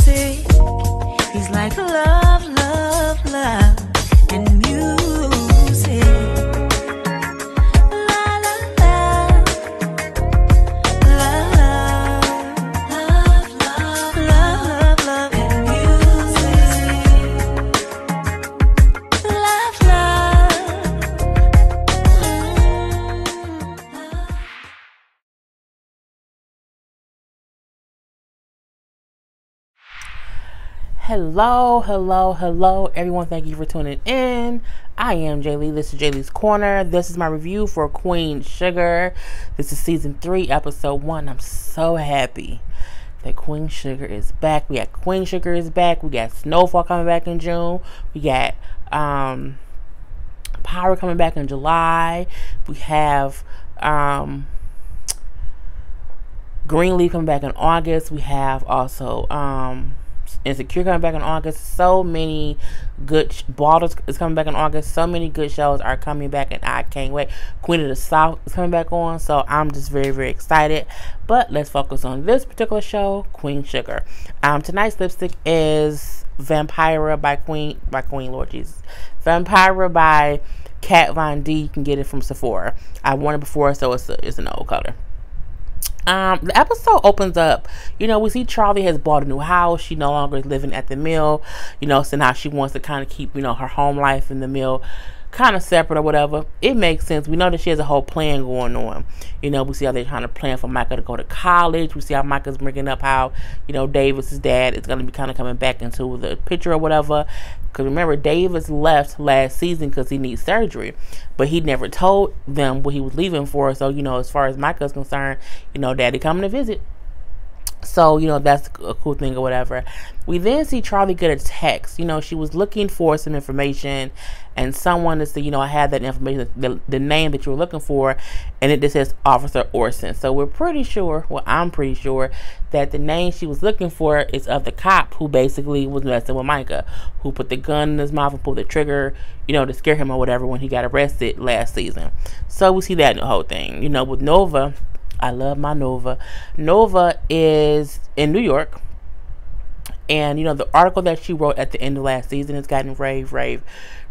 music. He's like love, love, love, and music. La la la, love, love, love, love, love, and music. Love, love. Hello, everyone. Thank you for tuning in. I am Jay Lee. This is Jay Lee's Corner. This is my review for Queen Sugar. This is season 3, episode 1. I'm so happy that Queen Sugar is back. We got Queen Sugar is back. We got Snowfall coming back in June. We got Power coming back in July. We have Greenleaf coming back in August. We have also Insecure coming back in August. So many good Baldur's is coming back in August. So many good shows are coming back, and I can't wait. Queen of the South is coming back on, so I'm just very, very excited. But let's focus on this particular show, Queen Sugar. Tonight's lipstick is Vampira by Queen Lord Jesus. Vampira by Kat Von D. You can get it from Sephora. I worn it before, so it's an old color. The episode opens up, we see Charlie has bought a new house. She no longer is living at the mill, so now she wants to kind of keep, her home life in the mill kind of separate or whatever. It makes sense. We know that she has a whole plan going on. We see how they're trying to plan for Micah to go to college. We see how Micah's bringing up how, Davis's dad is going to be kind of coming back into the picture or whatever. Because remember, Davis left last season because he needs surgery. But he never told them what he was leaving for. So, as far as Micah's concerned, Daddy coming to visit. So, that's a cool thing or whatever. We then see Charlie get a text. She was looking for some information, and someone to say, I had that information, the name that you were looking for, and it just says Officer Orson. So we're pretty sure, I'm pretty sure, that the name she was looking for is of the cop who basically was messing with Micah, who put the gun in his mouth and pulled the trigger, to scare him or whatever when he got arrested last season. So we see that in the whole thing. With Nova, I love my Nova. Nova is in New York. And, the article that she wrote at the end of last season has gotten rave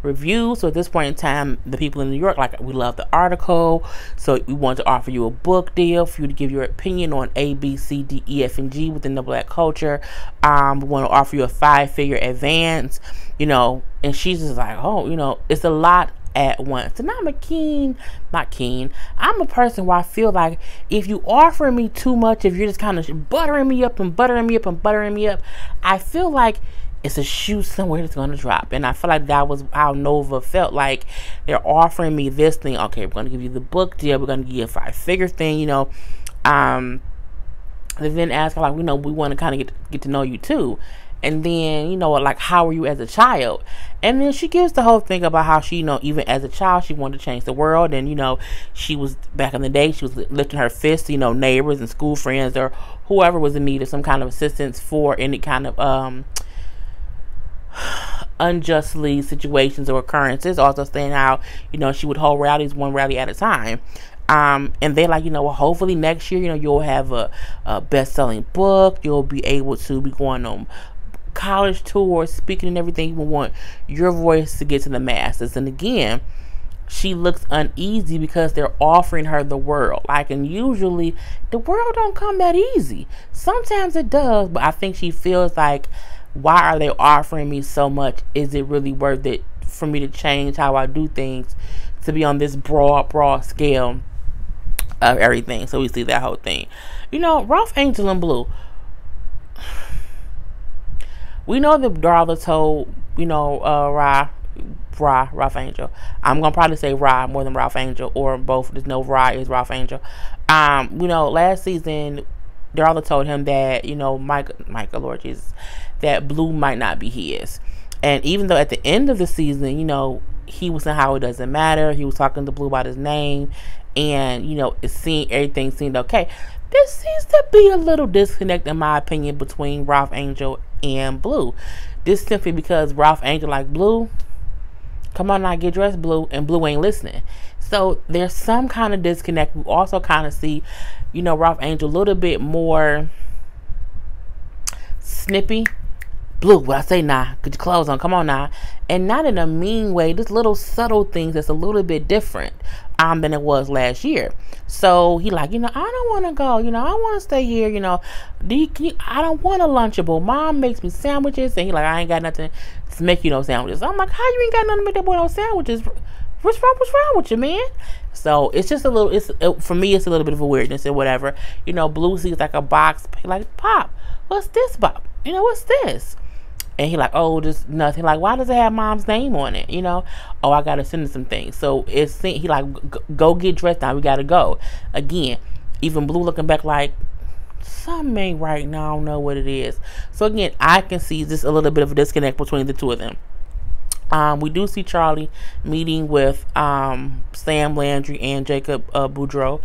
reviews. So at this point in time, the people in New York, we love the article. So we want to offer you a book deal for you to give your opinion on A, B, C, D, E, F, and G within the Black culture. We want to offer you a 5-figure advance, and she's just like, it's a lot at once. And I'm a person where I feel like if you offer me too much, if you're just kind of buttering me up, I feel like it's a shoe somewhere that's going to drop. And I feel like that was how Nova felt. Like, they're offering me this thing. Okay, we're going to give you the book deal. We're going to give you a 5-figure thing, They then ask her, we want to kind of get to know you too. And then, how were you as a child? And then she gives the whole thing about how she, even as a child, she wanted to change the world. And, she was, back in the day, she was lifting her fists to, neighbors and school friends or whoever was in need of some kind of assistance for any kind of unjustly situations or occurrences. Also saying how, she would hold rallies, one rally at a time. And they're like, well, hopefully next year, you'll have a best-selling book. You'll be able to be going on college tours, speaking and everything. You want your voice to get to the masses. And again, she looks uneasy because they're offering her the world. And usually the world don't come that easy. Sometimes it does, but I think she feels like, why are they offering me so much? Is it really worth it for me to change how I do things to be on this broad scale of everything? So we see that whole thing. Ralph Angel and Blue. We know that Darla told, Ralph Angel. I'm going to probably say Ra more than Ralph Angel, or both. There's no Ra is Ralph Angel. Last season, Darla told him that, Micah, Lord Jesus, that Blue might not be his. And even though at the end of the season, he was saying how it doesn't matter. He was talking to Blue about his name. And, everything seemed okay. There seems to be a little disconnect, in my opinion, between Ralph Angel and Blue. This simply because Ralph Angel like, Blue, come on now, get dressed, Blue, and Blue ain't listening. So there's some kind of disconnect. We also kind of see, Ralph Angel a little bit more snippy Blue, what I say now? Get your clothes on. Come on now. And not in a mean way. Just little subtle things that's a little bit different than it was last year. So he like, I don't want to go. I want to stay here. I don't want a Lunchable. Mom makes me sandwiches. And he like, I ain't got nothing to make you no sandwiches. I'm like, how you ain't got nothing to make that boy no sandwiches? What's wrong with you, man? So it's just a little, for me, it's a little bit of a weirdness or whatever. Blue sees like a box. Like, Pop, what's this, Pop? What's this? And he like, oh, just nothing. Like, why does it have Mom's name on it? Oh, I gotta send him some things. So he like, go get dressed now. We gotta go. Again, even Blue looking back like, something ain't right now. I don't know what it is. So again, I can see just a little bit of a disconnect between the two of them. We do see Charlie meeting with Sam Landry and Jacob Boudreaux.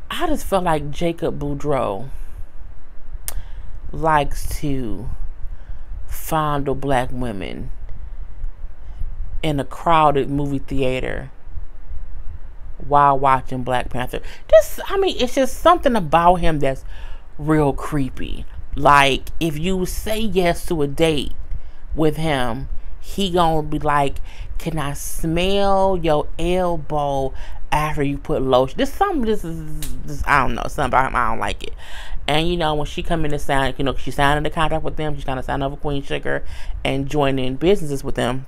I just felt like Jacob Boudreaux likes to fondle black women in a crowded movie theater while watching Black Panther. It's just something about him that's real creepy. Like, if you say yes to a date with him, he gonna be like, can I smell your elbow after you put lotion? This is I don't know, something about him, I don't like it. And when she come in to sign, she signed the contract with them. She's trying to sign over Queen Sugar and join in businesses with them.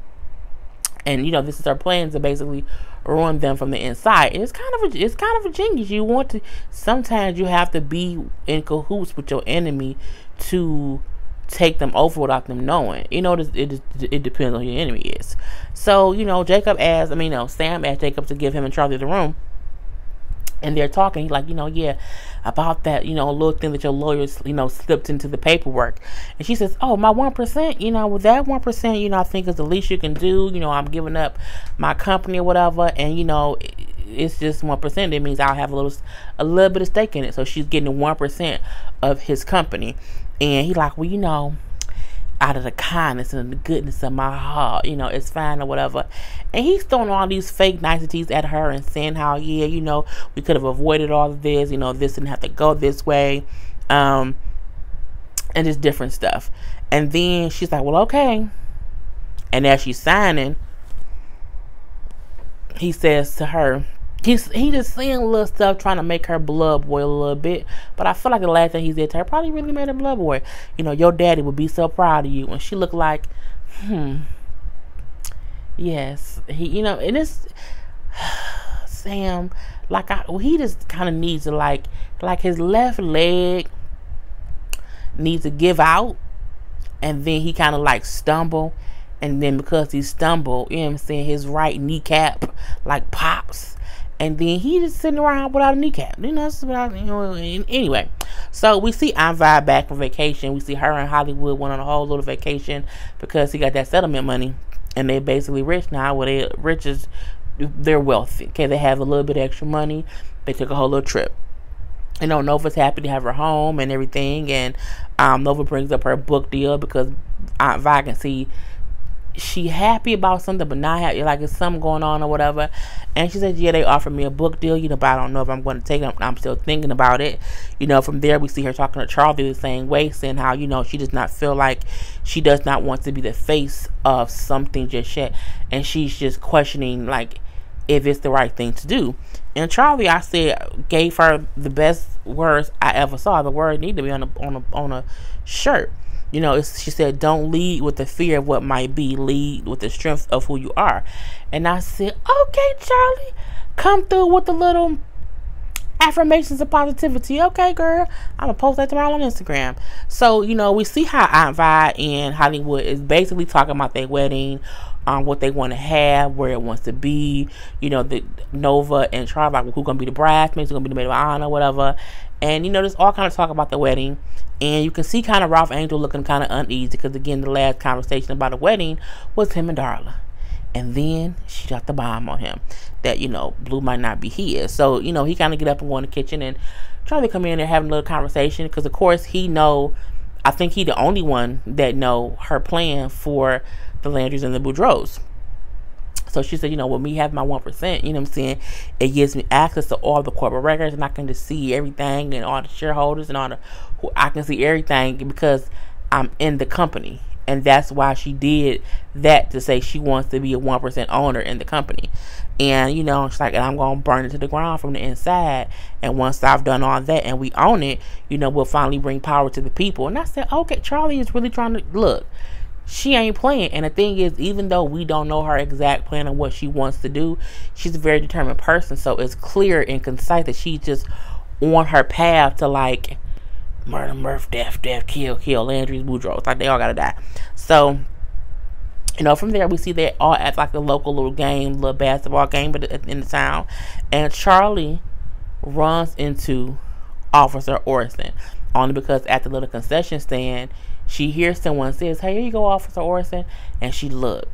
And this is her plan to basically ruin them from the inside. And it's kind of a genius. Sometimes you have to be in cahoots with your enemy to take them over without them knowing. It depends on who your enemy is. So Sam asked Jacob to give him and Charlie the room. And they're talking, he's like, yeah, about that, little thing that your lawyers, slipped into the paperwork. And she says, oh, my 1%, with that 1%, I think is the least you can do. I'm giving up my company or whatever. And, it's just 1%. It means I'll have a little bit of stake in it. So she's getting 1% of his company. And he's like, well, out of the kindness and the goodness of my heart, it's fine or whatever. And he's throwing all these fake niceties at her and saying how, yeah, we could have avoided all of this, this didn't have to go this way, and just different stuff. And then she's like, well, okay. And as she's signing, he says to her, he just saying little stuff trying to make her blood boil a little bit. But I feel like the last thing he said to her probably really made her blood boil. Your daddy would be so proud of you. And she looked like, yes. And it's Sam, he just kind of needs to like his left leg needs to give out. And then he kind of like stumble. And then because he stumbled, his right kneecap like pops. And then he just sitting around without a kneecap. Anyway. So we see Aunt Vi back from vacation. We see her and Hollywood went on a whole little vacation because he got that settlement money. And they're basically rich now. Well, they're wealthy. Okay, they have a little bit of extra money. They took a whole little trip. Nova's happy to have her home and everything. And Nova brings up her book deal because Aunt Vi can see she happy about something but not happy, like it's something going on or whatever. And she said, yeah, they offered me a book deal, but I don't know if I'm going to take it. I'm still thinking about it. From there we see her talking to Charlie the same way, saying how she does not feel like she does not want to be the face of something just yet, and she's just questioning like if it's the right thing to do. And Charlie, I said, gave her the best words I ever saw. The word need to be on a shirt. She said, don't lead with the fear of what might be. Lead with the strength of who you are. And I said, okay, Charlie, come through with the little affirmations of positivity. Okay, girl, I'm going to post that tomorrow on Instagram. So, we see how Aunt Vi and Hollywood is basically talking about their wedding, what they want to have, where it wants to be. The Nova and Charlie, like, who's going to be the bridesmaids, who's going to be the maid of honor, whatever. And, there's all kind of talk about the wedding. And you can see kind of Ralph Angel looking kind of uneasy because, again, the last conversation about the wedding was him and Darla. And then she dropped the bomb on him that, Blue might not be his. So, he kind of get up and go in the kitchen and Charlie come in there having a little conversation because, of course, I think he the only one that know her plan for the Landrys and the Boudreaux. So she said, with me having my 1%, it gives me access to all the corporate records and I can just see everything and all the shareholders and I can see everything because I'm in the company And that's why she did that, to say she wants to be a 1% owner in the company. And, you know, she's like, and I'm going to burn it to the ground from the inside. And once I've done all that and we own it, you know, we'll finally bring power to the people. And I said, okay, Charlie is really trying to, look, she ain't playing. And the thing is, even though we don't know her exact plan of what she wants to do, she's a very determined person. So it's clear and concise that she's just on her path to, like, murder, death, kill, Landry's, Boudreaux. Like, they all gotta die. So, you know, from there we see they all at like a local little game, little basketball game, but in the town. And Charlie runs into Officer Orson, only because at the little concession stand, she hears someone says, "Hey, here you go, Officer Orson," and she look,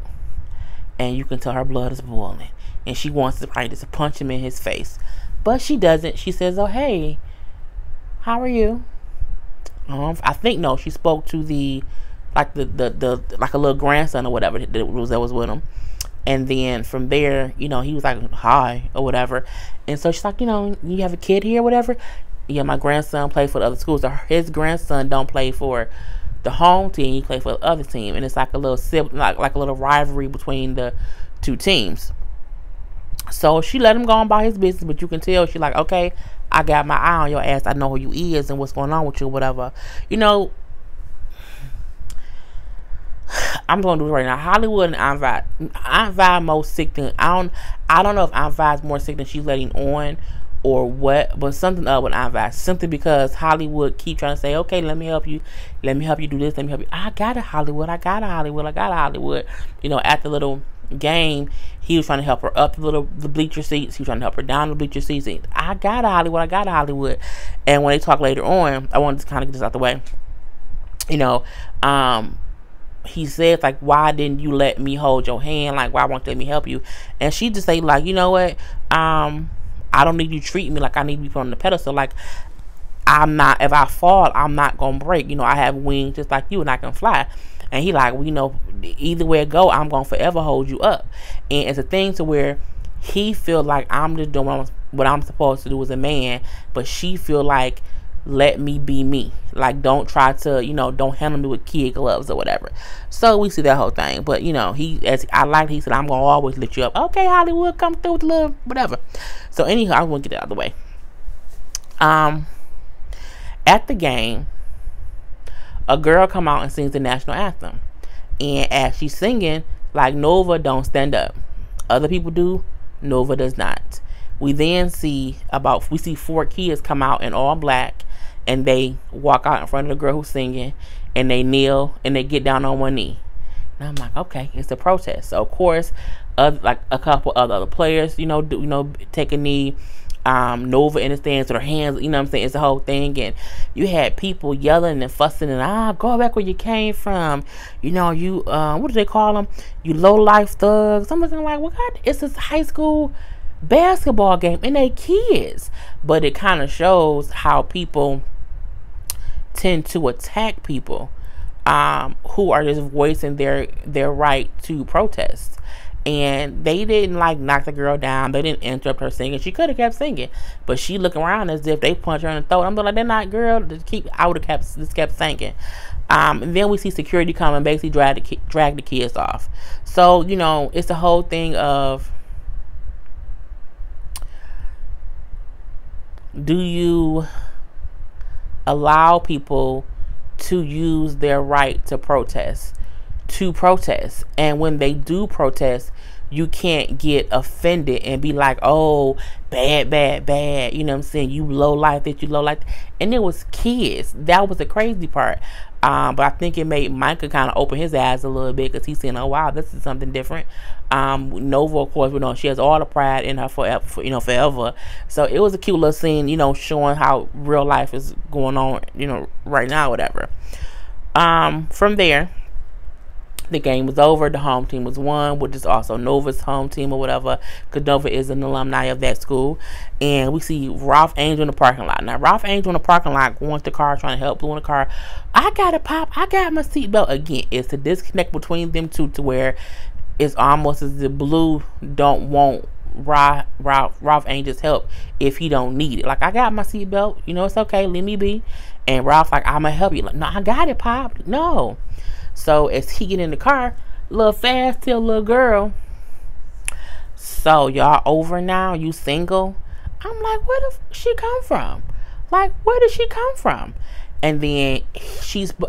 and you can tell her blood is boiling, and she wants to probably just punch him in his face, but she doesn't. She says, "Oh, hey, how are you?" I think no, she spoke to the like the like a little grandson or whatever that was with him. And then from there, you know, he was like, "Hi," or whatever. And so she's like, "You know, you have a kid here or whatever?" "Yeah, my grandson played for the other school." So his grandson don't play for the home team, he played for the other team. And it's like a little like a little rivalry between the two teams. So she let him go on by his business, but you can tell she's like, "Okay, I got my eye on your ass. I know who you is and what's going on with you," whatever. You know, I'm going to do it right now. Hollywood and Aunt Vi most sick than, I don't know if Aunt Vi's more sick than she's letting on or what, but something up with Aunt Vi. Simply because Hollywood keep trying to say, "Okay, let me help you. Let me help you do this. Let me help you." I got it, Hollywood. I got it, Hollywood. I got it, Hollywood. You know, at the little game, he was trying to help her up the bleacher seats. He was trying to help her down the bleacher seats. And I got it, Hollywood. I got it, Hollywood. And when they talk later on, I wanted to kind of get this out the way. You know, he said, like, "Why didn't you let me hold your hand? Like, why won't you let me help you?" And she just say, like, "You know what? I don't need you to treat me like I need to be put on the pedestal. Like, I'm not, if I fall, I'm not gonna break. You know, I have wings just like you and I can fly." And he like, "Well, you know, either way it go, I'm gonna forever hold you up." And it's a thing to where he feel like I'm just doing what I'm supposed to do as a man, but she feel like, "Let me be me. Like, don't try to, you know, don't handle me with kid gloves or whatever." So we see that whole thing. But, you know, he said, "I'm gonna always lift you up." "Okay, Hollywood, come through with a little whatever." So anyhow, I want to get that out of the way. At the game, a girl come out and sings the national anthem. And as she's singing, like, Nova don't stand up. Other people do, Nova does not. We then see 4 kids come out in all black, and they walk out in front of the girl who's singing, and they kneel and they get down on one knee. And I'm like, okay, it's a protest. So of course, like a couple other players, take a knee. Nova in the stands with her hands, you know what I'm saying? It's the whole thing. And you had people yelling and fussing and go back where you came from. You what do they call them? You low life thugs. Something like, well, God, it's this high school basketball game and they kids. But it kind of shows how people tend to attack people who are just voicing their right to protest. And they didn't knock the girl down. They didn't interrupt her singing. She could have kept singing, but she looking around as if they punch her in the throat. I'm like, they're not, girl. I would have kept singing. And then we see security come and basically drag the kids off. So it's the whole thing of, do you allow people to use their right to protest? And when they do protest, you can't get offended and be like, "Oh, bad, you know what I'm saying, you low life that, you low life." And it was kids. That was the crazy part. But I think it made Micah kind of open his eyes a little bit, because he's saying, "Oh wow, this is something different." Nova, of course, she has all the pride in her forever. So it was a cute little scene, showing how real life is going on, right now, whatever. From there, the game was over. The home team was won, which is also Nova's home team or whatever, because Nova is an alumni of that school. And we see Ralph Angel in the parking lot. Now, Ralph Angel in the parking lot wants the car, trying to help Blue in the car. "I got it, Pop. I got my seatbelt." Again, it's a disconnect between them two, to where it's almost as if Blue don't want Ralph Angel's help if he don't need it. Like, "I got my seatbelt. It's okay. Let me be." And Ralph like, "I'm going to help you." Like, "No, I got it, Pop. No." So as he get in the car, little fast tell little girl, so y'all over now? You single? I'm like, where the she come from? Like, where did she come from? And then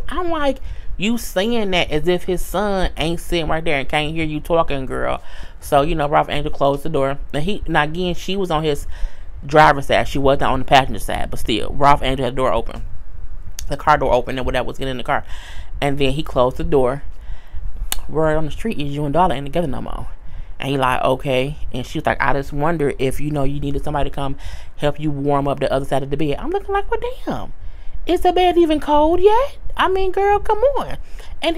I'm like, you saying that as if his son ain't sitting right there and can't hear you talking, girl. So, Ralph Angel closed the door. Now again, she was on his driver's side. She wasn't on the passenger side, but still, Ralph Angel had the door open. The car door open and whatever was getting in the car. And then he closed the door. Word on the street is you and Dollar ain't together no more. And he like, okay. And she was like, I just wonder if, you needed somebody to come help you warm up the other side of the bed. I'm looking like, well, damn. Is the bed even cold yet? I mean, girl, come on. And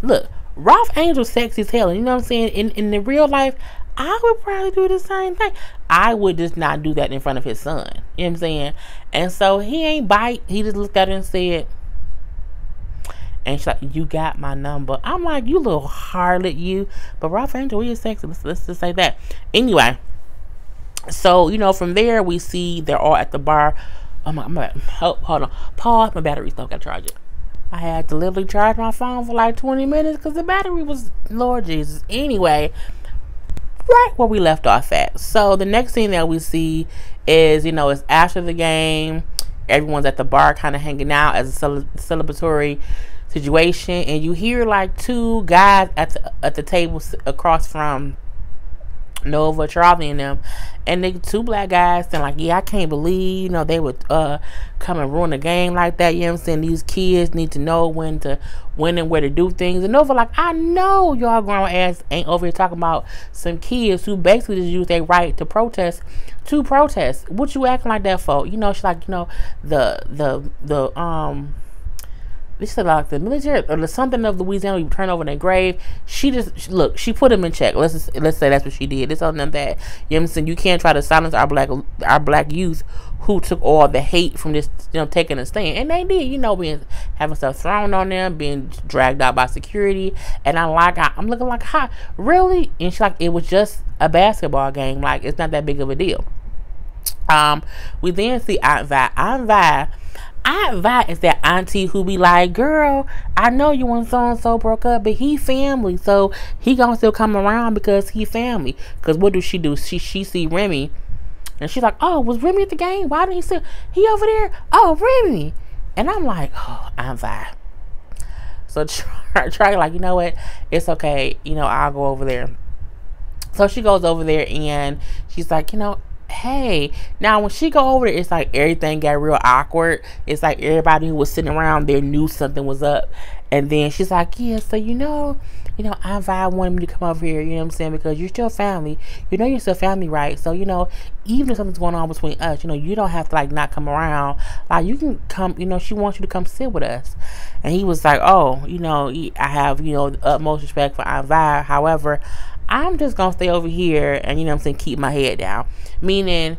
look, Ralph Angel's sexy as hell. And you know what I'm saying? In the real life, I would probably do the same thing. I would just not do that in front of his son. You know what I'm saying? And so he ain't bite. He just looked at her and said, and she's like, you got my number. I'm like, you little harlot, you. But Ralph Angel, he is sexy. Let's just say that. Anyway, so, from there, we see they're all at the bar. Oh, hold on. Pause. My battery's still got to charge it. I had to literally charge my phone for like 20 minutes because the battery was, Lord Jesus. Anyway, right where we left off at. So the next thing that we see is, it's after the game. Everyone's at the bar kind of hanging out as a celebratory situation, and you hear like two guys at the table across from Nova, Charlie, and them, and the two black guys saying like, yeah, I can't believe they would come and ruin a game like that. You know what I'm saying? These kids need to know when and where to do things. And Nova like, I know y'all grown ass ain't over here talking about some kids who basically just use their right to protest. What you acting like that for? She's like, this is like the military or something of Louisiana. We turn over their grave. She put him in check. Let's say that's what she did. It's on them that, you know what I'm saying, you can't try to silence our black youth who took all the hate from this, taking a stand. And they did, being having stuff thrown on them, being dragged out by security. And I'm looking like, how really? And she's like, it was just a basketball game. Like, it's not that big of a deal. We then see Aunt Vi. Aunt Vi is that auntie who be like, girl, I know you and so-and-so broke up, but he family, so he gonna still come around because he family. Because what does she do? She see Remy, and she's like, oh, was Remy at the game? Why didn't he say he over there? Oh, Remy. And I'm like, oh, Aunt Vi. So try like, you know what? It's okay. I'll go over there. So she goes over there, and she's like, hey, now when she go over there, it's like everything got real awkward. It's like everybody who was sitting around there knew something was up. And then she's like, yeah, so Aunt Vi wanted me to come over here, you know what I'm saying, because you're still family. You're still family, right? So, even if something's going on between us, you don't have to like not come around. Like, you can come, she wants you to come sit with us. And he was like, oh, I have, the utmost respect for Aunt Vi. However, I'm just gonna stay over here and keep my head down. Meaning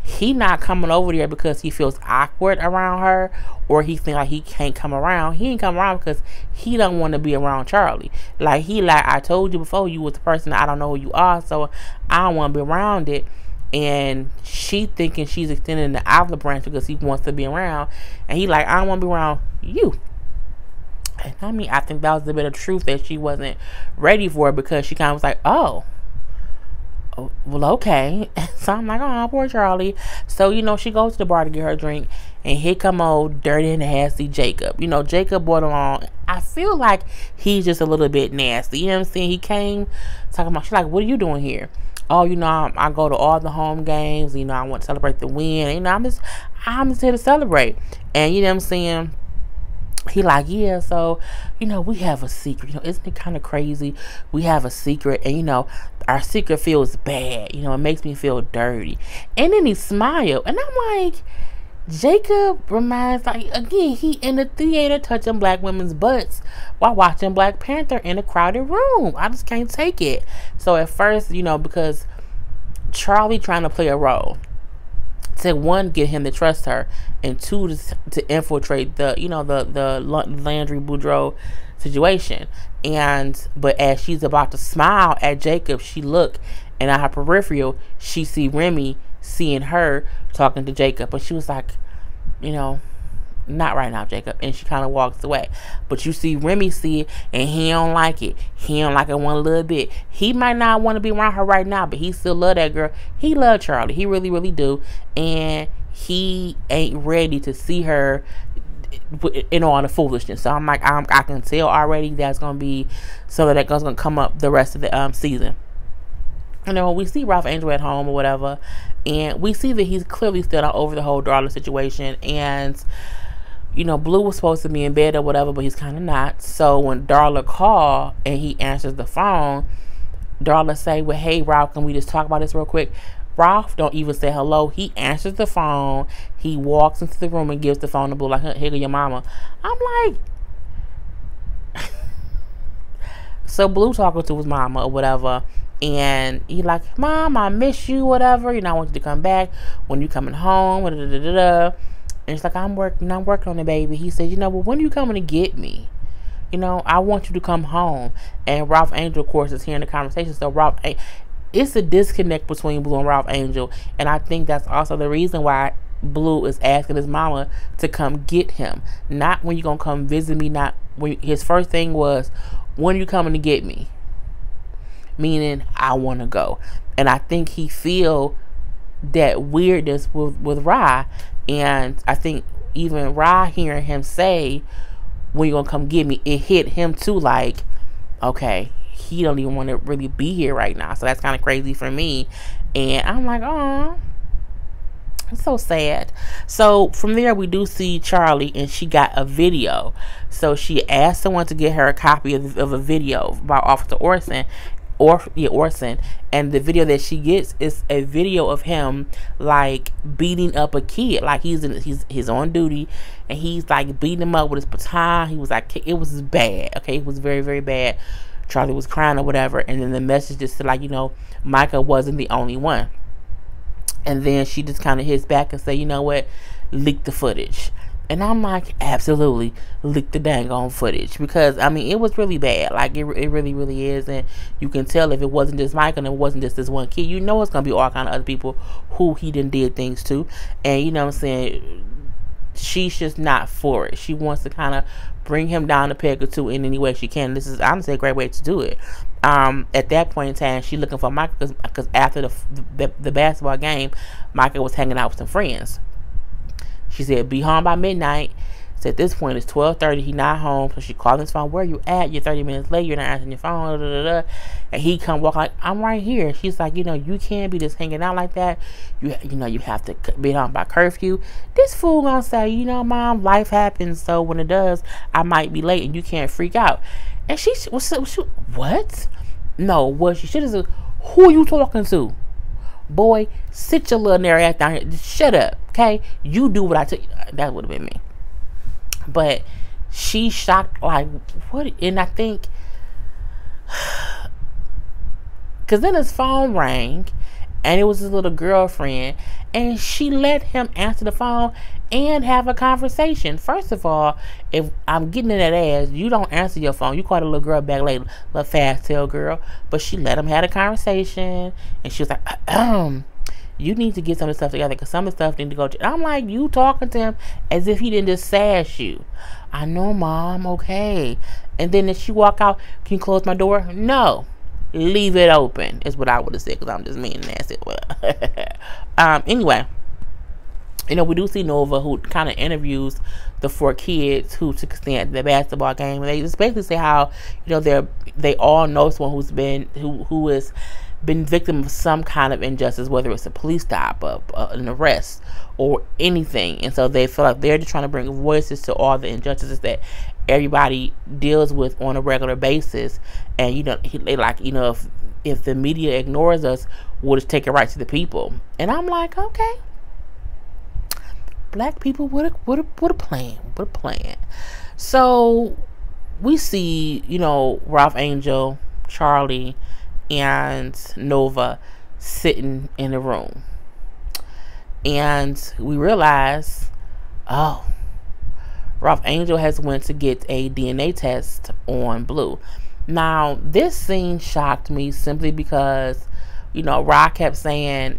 he not coming over there because he feels awkward around her, or he think like he can't come around. He ain't come around because he don't want to be around Charlie. Like, I told you before, you was the person, I don't know who you are, so I don't want to be around it. And she thinking she's extending the olive branch because he wants to be around, and he like, I don't want to be around you. And I think that was a bit of truth that she wasn't ready for, because she kind of was like, oh, well, okay. So I'm like, oh, poor Charlie. So, she goes to the bar to get her drink, and here come old dirty and nasty Jacob. Jacob brought along, I feel like he's just a little bit nasty. You know what I'm saying? He came talking about, she's like, what are you doing here? Oh, I go to all the home games. I want to celebrate the win. I'm just here to celebrate. And you know what I'm saying? He like, yeah, so, we have a secret. Isn't it kind of crazy? We have a secret, and, our secret feels bad. It makes me feel dirty. And then he smiled, and I'm like, Jacob reminds, like, again, he in the theater touching black women's butts while watching Black Panther in a crowded room. I just can't take it. So at first, because Charlie trying to play a role. To one, get him to trust her, and two, to infiltrate the Landry Boudreaux situation. But as she's about to smile at Jacob, she look, and at her peripheral, she see Remy seeing her talking to Jacob, but she was like, not right now, Jacob. And she kind of walks away. But you see Remy see it, and he don't like it. He don't like it one little bit. He might not want to be around her right now, but he still love that girl. He love Charlie. He really, really do. And he ain't ready to see her in all the foolishness. So I'm like, I can tell already that's going to be something that's going to come up the rest of the season. We see Ralph Angel at home or whatever, and we see that he's clearly still not over the whole Darla situation. And Blue was supposed to be in bed or whatever, but he's kind of not. So when Darla called and he answers the phone, Darla say, well, hey, Ralph, can we just talk about this real quick? Ralph don't even say hello. He answers the phone. He walks into the room and gives the phone to Blue, like, here go your mama. I'm like, so Blue talking to his mama or whatever, and he like, Mom, I miss you, whatever. I want you to come back when you coming home. And she's like, I'm working on it, baby. He says, well, when are you coming to get me? I want you to come home. And Ralph Angel, of course, is hearing the conversation. So it's a disconnect between Blue and Ralph Angel. And I think that's also the reason why Blue is asking his mama to come get him. Not when you going to come visit me. Not when his first thing was, when are you coming to get me? Meaning, I want to go. And I think he feel that weirdness with Rye. And I think even Rye hearing him say, when you going to come get me, it hit him too, like, okay, he don't even want to really be here right now. So that's kind of crazy for me. And I'm like, oh, it's so sad. So from there, we do see Charlie, and she got a video. So she asked someone to get her a copy of a video by Officer Orson. Orson, and the video that she gets is a video of him like beating up a kid, like he's on duty, and he's like beating him up with his baton. He was like, it was bad. Okay, it was very, very bad. Charlie was crying or whatever, and then the message just said, like, Micah wasn't the only one. And then she just kind of hits back and say, what, leak the footage. And I'm like, absolutely, leak the dang on footage. Because, it was really bad. Like, it really, really is. And you can tell if it wasn't just Mike and it wasn't just this one kid, it's going to be all kind of other people who he done did things to. And, what I'm saying, she's just not for it. She wants to kind of bring him down a peg or two in any way she can. This is, honestly, a great way to do it. At that point in time, she's looking for Micah because after the basketball game, Micah was hanging out with some friends. She said, be home by midnight. So at this point, it's 12:30. He not home. So she called his phone. Where you at? You're 30 minutes late. You're not answering your phone. Da, da, da. And he come walk like, I'm right here. She's like, you can't be just hanging out like that. You have to be home by curfew. This fool gonna say, Mom, life happens. So when it does, I might be late and you can't freak out. And she what? No, what she should have said, who are you talking to? Boy, sit your little narrow ass down here. Just shut up, okay? You do what I tell you. That would have been me. But she shocked, like, what? And I think, because then his phone rang, and it was his little girlfriend, and she let him answer the phone and have a conversation. First of all, if I'm getting in that ass, you don't answer your phone. You call the little girl back later, little fast tail girl. But she let him have a conversation, and she was like, you need to get some of the stuff together because some of the stuff need to go. I'm like, you talking to him as if he didn't just sass you. I know, Mom, okay. And then if she walk out, can you close my door? No. Leave it open is what I would have said because I'm just mean and nasty. Anyway, we do see Nova who kind of interviews the 4 kids who took a stand at the basketball game, and they just basically say how they all know someone who has been victim of some kind of injustice, whether it's a police stop, an arrest, or anything. And so they feel like they're just trying to bring voices to all the injustices that everybody deals with on a regular basis. And they like, if the media ignores us, we'll just take it right to the people. And I'm like, okay, black people, what a plan. So we see, Ralph Angel, Charlie, and Nova sitting in the room, and we realize, oh, Ralph Angel has went to get a DNA test on Blue. Now, this scene shocked me simply because Rod kept saying,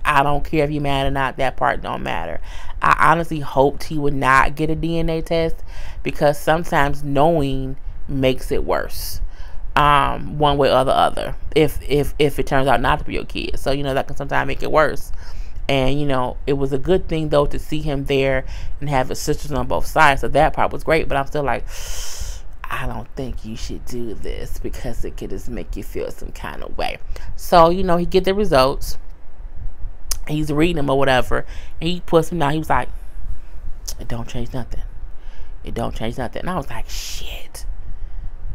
I don't care if you're mad or not, that part don't matter. I honestly hoped he would not get a DNA test, because sometimes knowing makes it worse, one way or the other, if it turns out not to be your kid. So that can sometimes make it worse. And it was a good thing though to see him there and have his sisters on both sides, so that part was great. But I'm still like, I don't think you should do this, because it could just make you feel some kind of way. So he get the results, he's reading them or whatever, and he puts them down. He was like, it don't change nothing, it don't change nothing. And I was like, shit,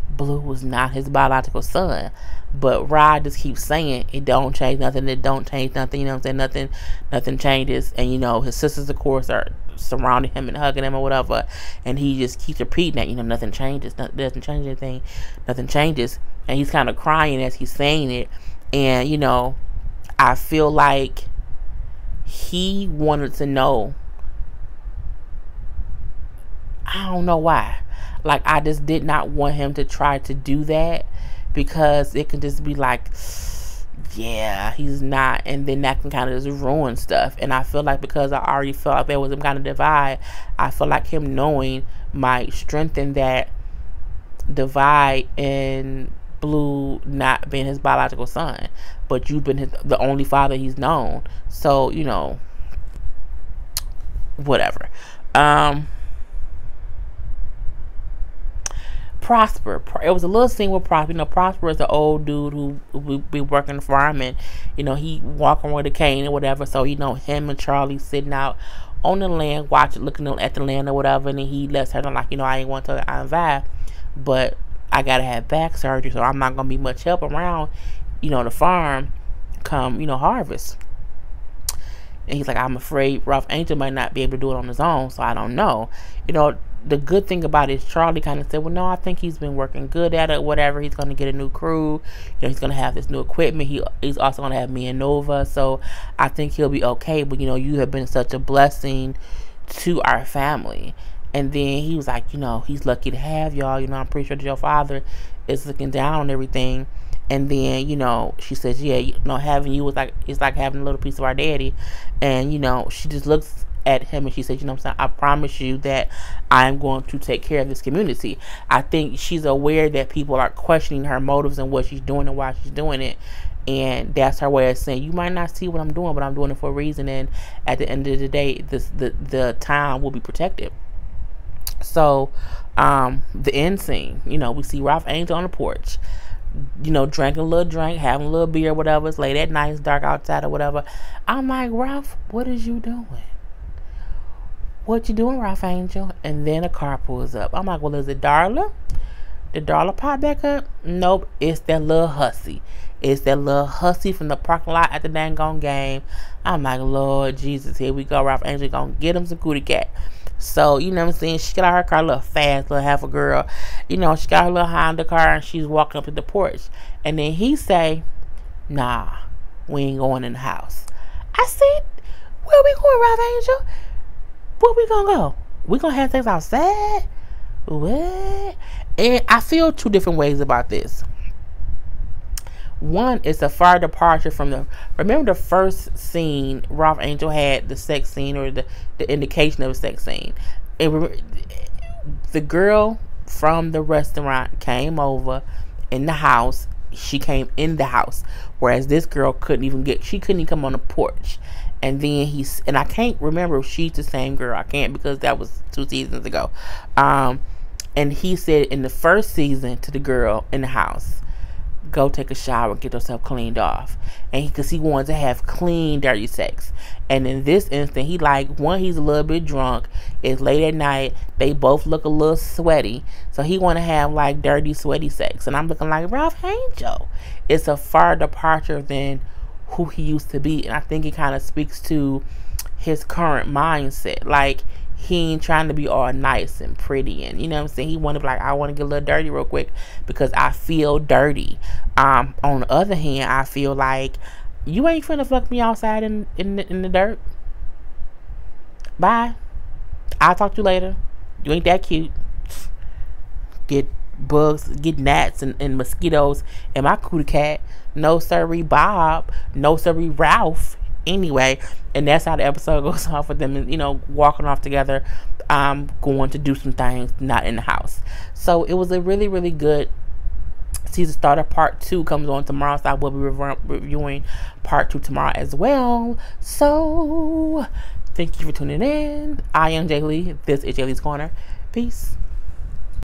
Blue was not his biological son. But Rod just keeps saying, it don't change nothing, it don't change nothing, you know what I'm saying? Nothing changes. And his sisters, of course, are surrounding him and hugging him or whatever, and he just keeps repeating that, nothing changes, doesn't change anything, nothing changes. And he's kind of crying as he's saying it. And I feel like he wanted to know. I don't know why. Like, I just did not want him to try to do that, because it can just be like, yeah, he's not, and then that can kind of just ruin stuff. And I feel like, because I already felt like there was some kind of divide, I feel like him knowing might strengthen that divide, and Blue not being his biological son, but you've been the only father he's known. So whatever. Prosper. It was a little scene with Prosper. Prosper is an old dude who be working the farm, and he walking with a cane or whatever. So him and Charlie sitting out on the land, looking at the land or whatever, and then he lets her know, like, I ain't want to vibe, but I gotta have back surgery, so I'm not gonna be much help around, the farm come harvest. And he's like, I'm afraid Ralph Angel might not be able to do it on his own, so I don't know. The good thing about it is Charlie kind of said, well, no, I think he's been working good at it, whatever. He's going to get a new crew. He's going to have this new equipment. He's also going to have me and Nova, so I think he'll be okay. But, you have been such a blessing to our family. And then he was like, he's lucky to have y'all. I'm pretty sure that your father is looking down on everything. And then, she says, yeah, having you was like, it's like having a little piece of our daddy. And, she just looks at him and she said, I promise you that I'm going to take care of this community. I think she's aware that people are questioning her motives and what she's doing and why she's doing it. And that's her way of saying, you might not see what I'm doing, but I'm doing it for a reason. And at the end of the day, the town will be protected. So, the end scene, we see Ralph Angel on the porch, drinking a little drink, having a little beer, whatever. It's late at night, it's dark outside or whatever. I'm like, Ralph, what is you doing? What you doing, Ralph Angel? And then a car pulls up. I'm like, well, is it Darla? Did Darla pop back up? Nope, it's that little hussy. It's that little hussy from the parking lot at the dang on game. I'm like, Lord Jesus, here we go. Ralph Angel gonna get him some cootie cat. So, you know what I'm saying? She got out her car, a little fast, little half a girl. She got her little Honda car, and she's walking up to the porch. And then he say, nah, we ain't going in the house. I said, where we going, Ralph Angel? Where we gonna go? We gonna have sex outside? What? And I feel two different ways about this. One, it's a far departure from remember the first scene Ralph Angel had, the sex scene, or the indication of a sex scene. The girl from the restaurant came over in the house. She came in the house, whereas this girl couldn't even come on the porch. And then and I can't remember if she's the same girl. I can't, because that was 2 seasons ago. And he said in the first season to the girl in the house, go take a shower and get yourself cleaned off. And because he wanted to have clean, dirty sex. And in this instant, he's a little bit drunk. It's late at night. They both look a little sweaty. So he want to have dirty, sweaty sex. And I'm looking like, Ralph Angel. It's a far departure than who he used to be. And I think it kind of speaks to his current mindset. He ain't trying to be all nice and pretty, and you know what I'm saying, he wanted to be I want to get a little dirty real quick because I feel dirty. On the other hand, I feel like you ain't finna fuck me outside in the dirt. Bye. I'll talk to you later. You ain't that cute. Get bugs, get gnats and mosquitoes in my cootie cat. No sirree Bob, no sirree Ralph. Anyway, and that's how the episode goes off with them, you know, walking off together. I'm going to do some things not in the house. So it was a really, really good season starter. Part 2 comes on tomorrow, so I will be reviewing part 2 tomorrow as well. So thank you for tuning in. I am Jay Lee. This is Jay Lee's Corner. Peace.